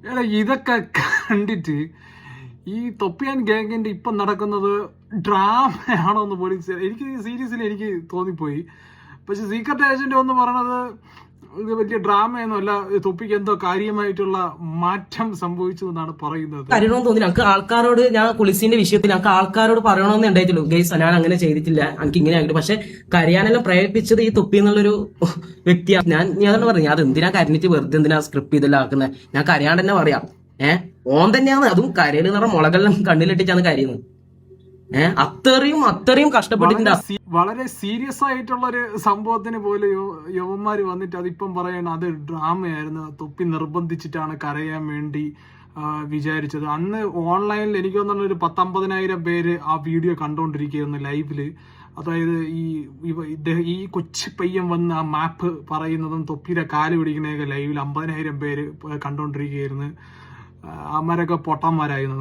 എടാ ഇതൊക്കെ കണ്ടിട്ട് ഈ തൊപ്പിയാൻ ഗാങ്ങിന്റെ ഇപ്പം നടക്കുന്നത് ഡ്രാമയാണോ എന്ന് പോലും എനിക്ക് സീരിയസ്ലി എനിക്ക് തോന്നിപ്പോയി. പക്ഷെ സീക്രട്ട് ഏജന്റ് ഒന്ന് പറയണത് ഇത് വലിയ ഡ്രാമയൊന്നുമല്ല, തൊപ്പിക്ക് എന്തോ കാര്യമായിട്ടുള്ള മാറ്റം സംഭവിച്ചു എന്നാണ് പറയുന്നത്. കരയണമെന്ന് തോന്നി ഞങ്ങൾക്ക് ആൾക്കാരോട്. ഞാൻ കുളിസിന്റെ വിഷയത്തിൽ ഞങ്ങൾക്ക് ആൾക്കാരോട് പറയണമെന്ന് ഉണ്ടായിട്ടുള്ളൂ, ഗൈസ് ഞാൻ അങ്ങനെ ചെയ്തിട്ടില്ല, എനിക്ക് ഇങ്ങനെ ആയിട്ട്. പക്ഷെ കരയാനെല്ലാം പ്രേരിപ്പിച്ചത് ഈ തൊപ്പി എന്നുള്ളൊരു വ്യക്തിയാണ്. ഞാൻ പറഞ്ഞു അത് എന്തിനാ കരഞ്ഞിട്ട് വെറുതെ എന്തിനാ സ്ക്രിപ്റ്റ് ചെയ്തെല്ലാം ആക്കുന്നത്, ഞാൻ കരയാണ്ട് തന്നെ പറയാം. ഓൻ തന്നെയാണ്, അതും കരയിൽ നിറ മുളകെല്ലാം കണ്ണിലിട്ടിട്ടാണ് കരയുന്നത്. അത്രയും കഷ്ടപ്പെട്ടിട്ടുണ്ട്. വളരെ സീരിയസ് ആയിട്ടുള്ള ഒരു സംഭവത്തിന് പോലെ യവന്മാര് വന്നിട്ട് അതിപ്പം പറയണം അത് ഡ്രാമയായിരുന്നു, തൊപ്പി നിർബന്ധിച്ചിട്ടാണ് കരയാൻ വേണ്ടി വിചാരിച്ചത്. അന്ന് ഓൺലൈനിൽ എനിക്ക് തോന്നുന്ന ഒരു 10-50,000 പേര് ആ വീഡിയോ കണ്ടോണ്ടിരിക്കുകയായിരുന്നു ലൈവില്. അതായത് ഈ കൊച്ചു പയ്യൻ വന്ന് ആ മാപ്പ് പറയുന്നതും തൊപ്പിയുടെ കാല് പിടിക്കുന്നതൊക്കെ ലൈവിൽ 50,000 പേര് കണ്ടോണ്ടിരിക്കുകയായിരുന്നു. അമ്മരൊക്കെ പൊട്ടന്മാരായിരുന്നു.